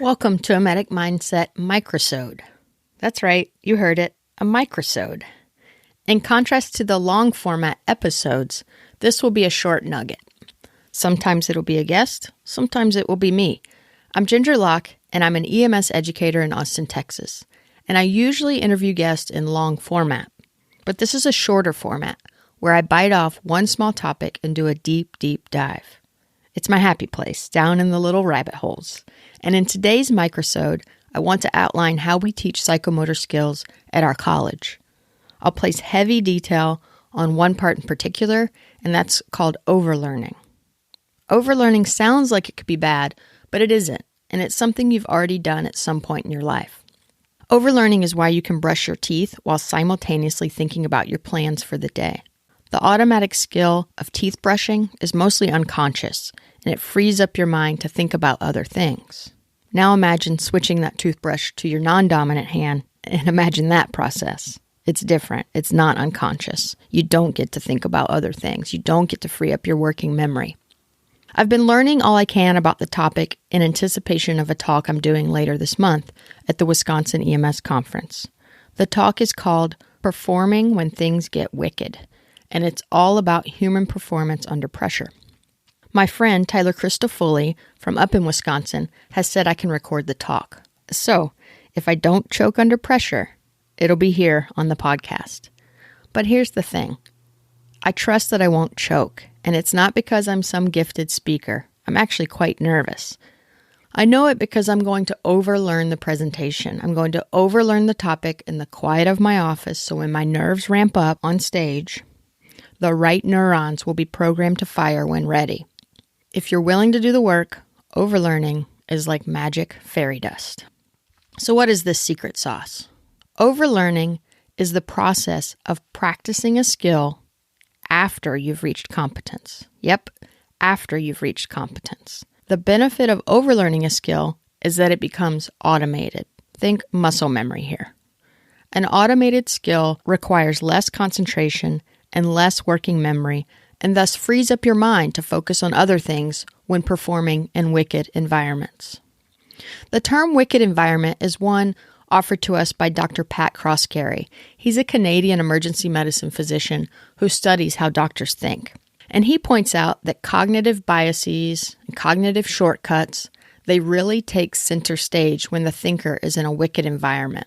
Welcome to a Medic Mindset microsode. That's right, you heard it, a microsode. In contrast to the long format episodes, this will be a short nugget. Sometimes it'll be a guest, sometimes it will be me. I'm Ginger Locke, and I'm an EMS educator in Austin, Texas. And I usually interview guests in long format. But this is a shorter format, where I bite off one small topic and do a deep, deep dive. It's my happy place, down in the little rabbit holes. And in today's microsode, I want to outline how we teach psychomotor skills at our college. I'll place heavy detail on one part in particular, and that's called overlearning. Overlearning sounds like it could be bad, but it isn't, and it's something you've already done at some point in your life. Overlearning is why you can brush your teeth while simultaneously thinking about your plans for the day. The automatic skill of teeth brushing is mostly unconscious, and it frees up your mind to think about other things. Now imagine switching that toothbrush to your non-dominant hand, and imagine that process. It's different. It's not unconscious. You don't get to think about other things. You don't get to free up your working memory. I've been learning all I can about the topic in anticipation of a talk I'm doing later this month at the Wisconsin EMS conference. The talk is called Performing When Things Get Wicked, and it's all about human performance under pressure. My friend Tyler Christofoli from up in Wisconsin has said I can record the talk. So, if I don't choke under pressure, it'll be here on the podcast. But here's the thing. I trust that I won't choke, and it's not because I'm some gifted speaker. I'm actually quite nervous. I know it because I'm going to overlearn the presentation. I'm going to overlearn the topic in the quiet of my office, so when my nerves ramp up on stage, the right neurons will be programmed to fire when ready. If you're willing to do the work, overlearning is like magic fairy dust. So what is this secret sauce? Overlearning is the process of practicing a skill after you've reached competence. Yep, after you've reached competence. The benefit of overlearning a skill is that it becomes automated. Think muscle memory here. An automated skill requires less concentration and less working memory, and thus frees up your mind to focus on other things when performing in wicked environments. The term wicked environment is one offered to us by Dr. Pat Crosscarry. He's a Canadian emergency medicine physician who studies how doctors think. And he points out that cognitive biases and cognitive shortcuts, they really take center stage when the thinker is in a wicked environment.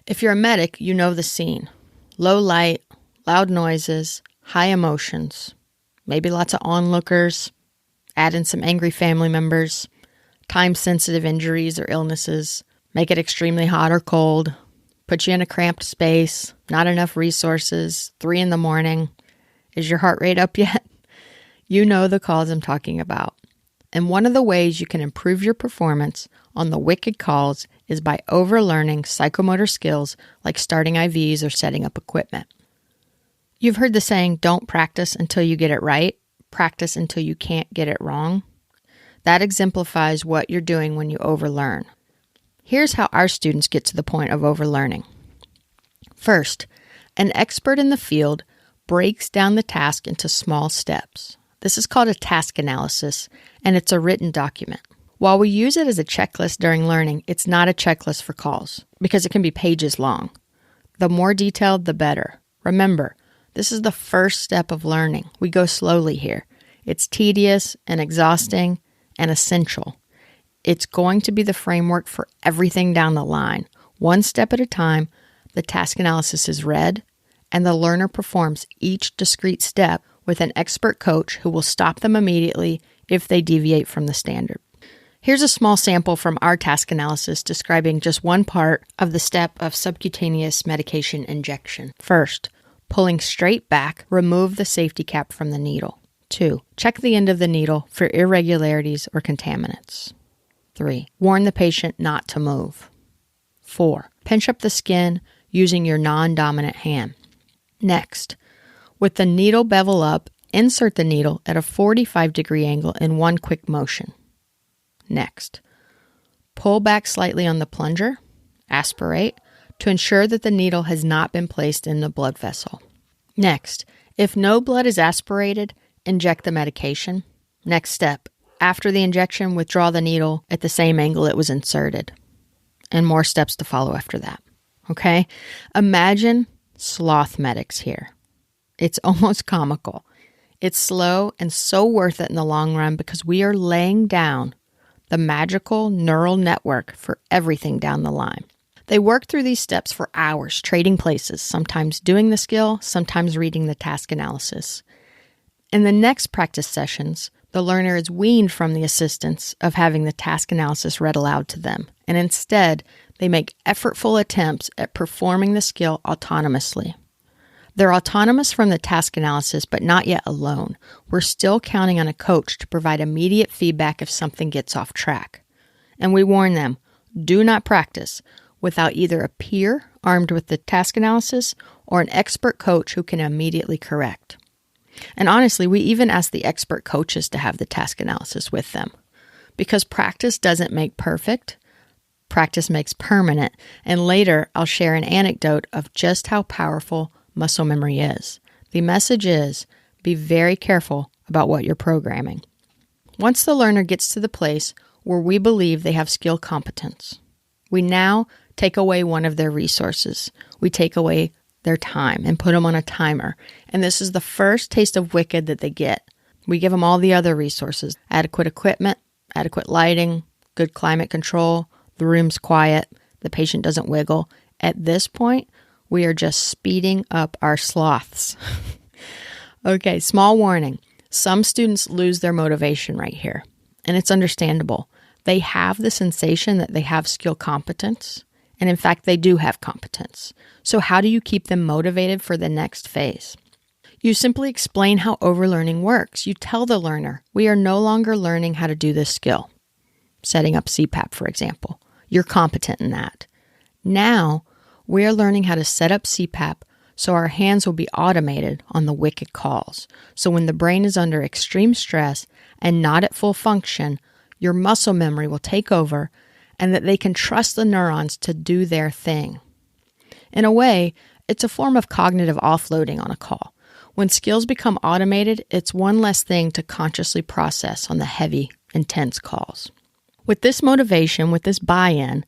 If you're a medic, you know the scene. Low light, loud noises, high emotions, maybe lots of onlookers, add in some angry family members, time-sensitive injuries or illnesses, make it extremely hot or cold, put you in a cramped space, not enough resources, 3 a.m. Is your heart rate up yet? You know the calls I'm talking about. And one of the ways you can improve your performance on the wicked calls is by overlearning psychomotor skills like starting IVs or setting up equipment. You've heard the saying, don't practice until you get it right, practice until you can't get it wrong. That exemplifies what you're doing when you overlearn. Here's how our students get to the point of overlearning. First, an expert in the field breaks down the task into small steps. This is called a task analysis, and it's a written document. While we use it as a checklist during learning, it's not a checklist for calls, because it can be pages long. The more detailed, the better. Remember, this is the first step of learning. We go slowly here. It's tedious and exhausting and essential. It's going to be the framework for everything down the line. One step at a time, the task analysis is read, and the learner performs each discrete step with an expert coach who will stop them immediately if they deviate from the standard. Here's a small sample from our task analysis describing just one part of the step of subcutaneous medication injection. First, pulling straight back, remove the safety cap from the needle. 2, check the end of the needle for irregularities or contaminants. 3, warn the patient not to move. 4, pinch up the skin using your non-dominant hand. Next, with the needle bevel up, insert the needle at a 45-degree angle in one quick motion. Next, pull back slightly on the plunger, aspirate, to ensure that the needle has not been placed in the blood vessel. Next, if no blood is aspirated, inject the medication. Next step, After the injection, withdraw the needle at the same angle it was inserted. And more steps to follow after that. Okay? Imagine sloth medics here. It's almost comical. It's slow and so worth it in the long run because we are laying down the magical neural network for everything down the line. They work through these steps for hours, trading places, sometimes doing the skill, sometimes reading the task analysis. In the next practice sessions, the learner is weaned from the assistance of having the task analysis read aloud to them, and instead, they make effortful attempts at performing the skill autonomously. They're autonomous from the task analysis, but not yet alone. We're still counting on a coach to provide immediate feedback if something gets off track. And we warn them, do not practice without either a peer armed with the task analysis or an expert coach who can immediately correct. And honestly, we even ask the expert coaches to have the task analysis with them. Because practice doesn't make perfect, practice makes permanent. And later, I'll share an anecdote of just how powerful muscle memory is. The message is, be very careful about what you're programming. Once the learner gets to the place where we believe they have skill competence, we now take away one of their resources. We take away their time and put them on a timer. And this is the first taste of wicked that they get. We give them all the other resources, adequate equipment, adequate lighting, good climate control, the room's quiet, the patient doesn't wiggle. At this point, we are just speeding up our sloths. Okay, small warning. Some students lose their motivation right here, and it's understandable. They have the sensation that they have skill competence, and in fact, they do have competence. So how do you keep them motivated for the next phase? You simply explain how overlearning works. You tell the learner, we are no longer learning how to do this skill. Setting up CPAP, for example. You're competent in that. Now, we are learning how to set up CPAP so our hands will be automated on the wicked calls. So when the brain is under extreme stress and not at full function, your muscle memory will take over and that they can trust the neurons to do their thing. In a way, it's a form of cognitive offloading on a call. When skills become automated, it's one less thing to consciously process on the heavy, intense calls. With this motivation, with this buy-in,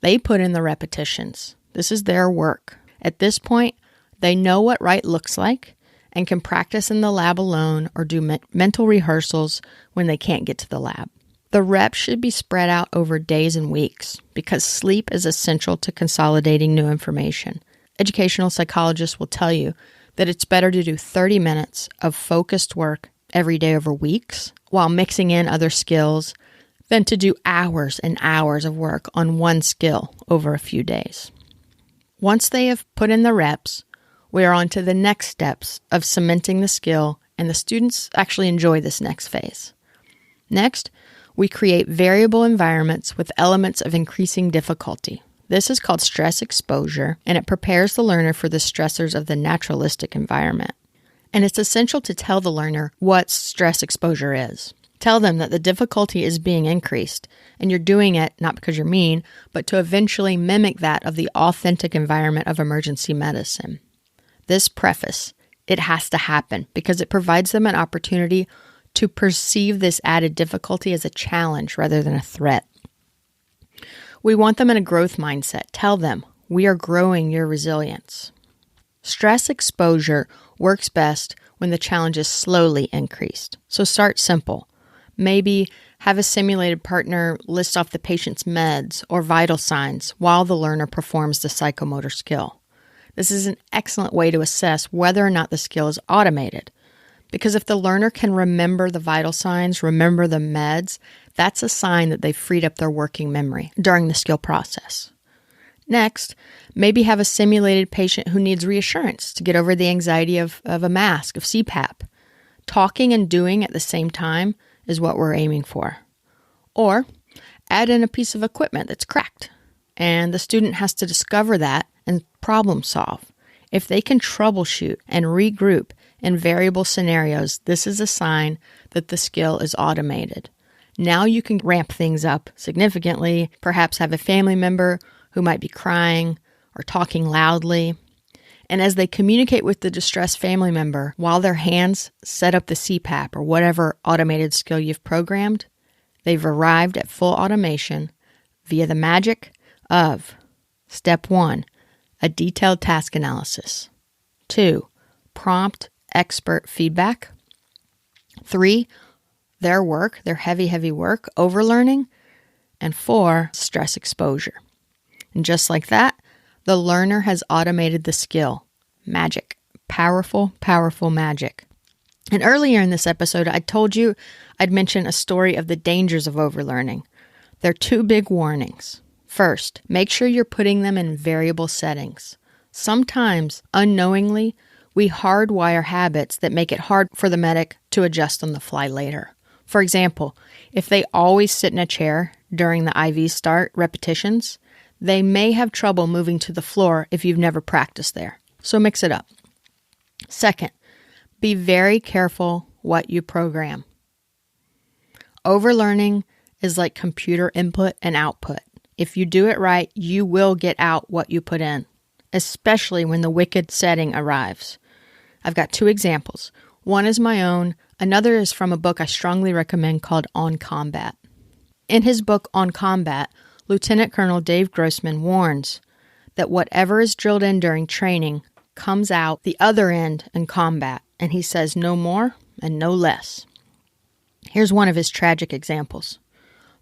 they put in the repetitions. This is their work. At this point, they know what right looks like and can practice in the lab alone or do mental rehearsals when they can't get to the lab. The reps should be spread out over days and weeks because sleep is essential to consolidating new information. Educational psychologists will tell you that it's better to do 30 minutes of focused work every day over weeks while mixing in other skills than to do hours and hours of work on one skill over a few days. Once they have put in the reps, we are on to the next steps of cementing the skill, and the students actually enjoy this next phase. Next, we create variable environments with elements of increasing difficulty. This is called stress exposure, and it prepares the learner for the stressors of the naturalistic environment. And it's essential to tell the learner what stress exposure is. Tell them that the difficulty is being increased, and you're doing it not because you're mean, but to eventually mimic that of the authentic environment of emergency medicine. This preface, it has to happen because it provides them an opportunity to perceive this added difficulty as a challenge rather than a threat. We want them in a growth mindset. Tell them, we are growing your resilience. Stress exposure works best when the challenge is slowly increased. So start simple. Maybe have a simulated partner list off the patient's meds or vital signs while the learner performs the psychomotor skill. This is an excellent way to assess whether or not the skill is automated. Because if the learner can remember the vital signs, remember the meds, that's a sign that they've freed up their working memory during the skill process. Next, maybe have a simulated patient who needs reassurance to get over the anxiety of a mask, of CPAP. Talking and doing at the same time is what we're aiming for. Or add in a piece of equipment that's cracked, and the student has to discover that and problem solve. If they can troubleshoot and regroup in variable scenarios, this is a sign that the skill is automated. Now you can ramp things up significantly, perhaps have a family member who might be crying or talking loudly. And as they communicate with the distressed family member while their hands set up the CPAP or whatever automated skill you've programmed, they've arrived at full automation via the magic of Step 1, a detailed task analysis. 2, prompt expert feedback. 3, their heavy work, overlearning. And 4, stress exposure. And just like that, the learner has automated the skill. Magic. Powerful, powerful magic. And earlier in this episode, I told you I'd mention a story of the dangers of overlearning. There are 2 big warnings. First, make sure you're putting them in variable settings. Sometimes, unknowingly, we hardwire habits that make it hard for the medic to adjust on the fly later. For example, if they always sit in a chair during the IV start repetitions, they may have trouble moving to the floor if you've never practiced there. So mix it up. Second, be very careful what you program. Overlearning is like computer input and output. If you do it right, you will get out what you put in, especially when the wicked setting arrives. I've got 2 examples. One is my own. Another is from a book I strongly recommend called On Combat. In his book On Combat, Lieutenant Colonel Dave Grossman warns that whatever is drilled in during training comes out the other end in combat, and he says no more and no less. Here's one of his tragic examples.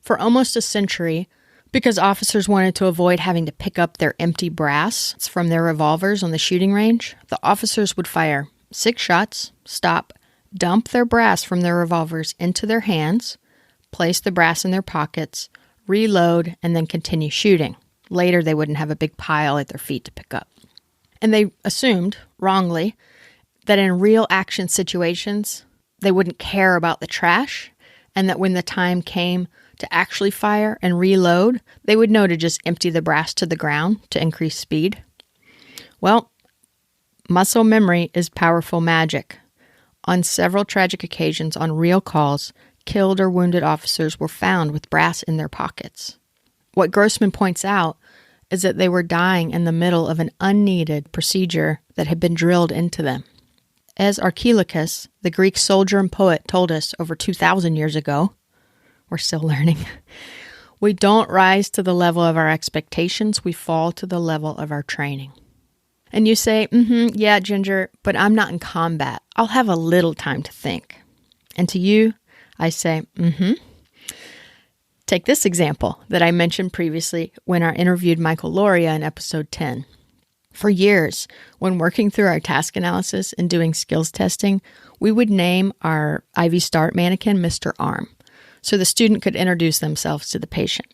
For almost a century, because officers wanted to avoid having to pick up their empty brass from their revolvers on the shooting range, the officers would fire 6 shots, stop, dump their brass from their revolvers into their hands, place the brass in their pockets, reload, and then continue shooting. Later, they wouldn't have a big pile at their feet to pick up. And they assumed, wrongly, that in real action situations, they wouldn't care about the trash, and that when the time came to actually fire and reload, they would know to just empty the brass to the ground to increase speed. Well, muscle memory is powerful magic. On several tragic occasions on real calls, killed or wounded officers were found with brass in their pockets. What Grossman points out is that they were dying in the middle of an unneeded procedure that had been drilled into them. As Archilochus, the Greek soldier and poet, told us over 2,000 years ago, we're still learning, we don't rise to the level of our expectations, we fall to the level of our training. And you say, yeah, Ginger, but I'm not in combat. I'll have a little time to think. And to you, I say, Take this example that I mentioned previously when I interviewed Michael Loria in episode 10. For years, when working through our task analysis and doing skills testing, we would name our IV Start mannequin Mr. Arm, so the student could introduce themselves to the patient.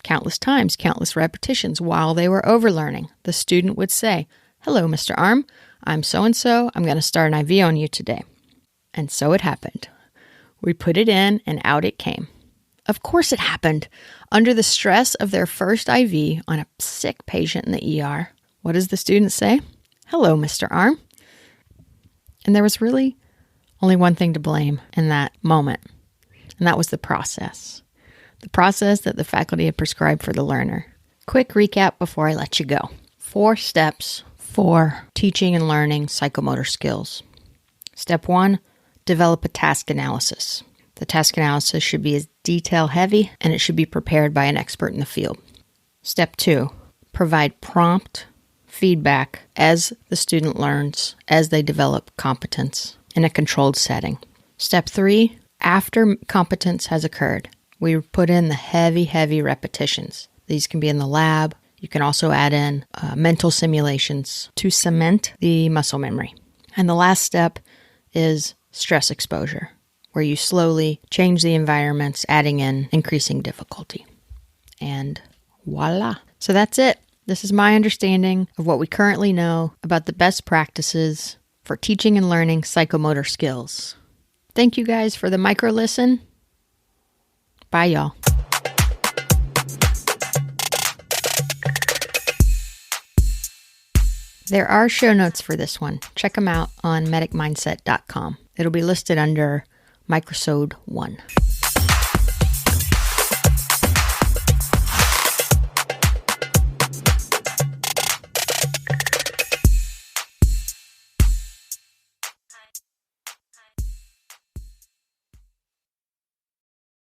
Countless times, countless repetitions while they were overlearning, the student would say, "Hello, Mr. Arm. I'm so-and-so. I'm going to start an IV on you today." And so it happened. We put it in and out it came. Of course it happened. Under the stress of their first IV on a sick patient in the ER, what does the student say? "Hello, Mr. Arm." And there was really only one thing to blame in that moment, and that was the process. The process that the faculty had prescribed for the learner. Quick recap before I let you go. 4 steps for teaching and learning psychomotor skills. Step 1, develop a task analysis. The task analysis should be detail heavy, and it should be prepared by an expert in the field. Step 2, provide prompt feedback as the student learns, as they develop competence in a controlled setting. Step 3, after competence has occurred, we put in the heavy repetitions. These can be in the lab. You can also add in mental simulations to cement the muscle memory. And the last step is stress exposure, where you slowly change the environments, adding in increasing difficulty. And voila. So that's it. This is my understanding of what we currently know about the best practices for teaching and learning psychomotor skills. Thank you guys for the micro listen. Bye, y'all. There are show notes for this one. Check them out on medicmindset.com. It'll be listed under Microsode 1.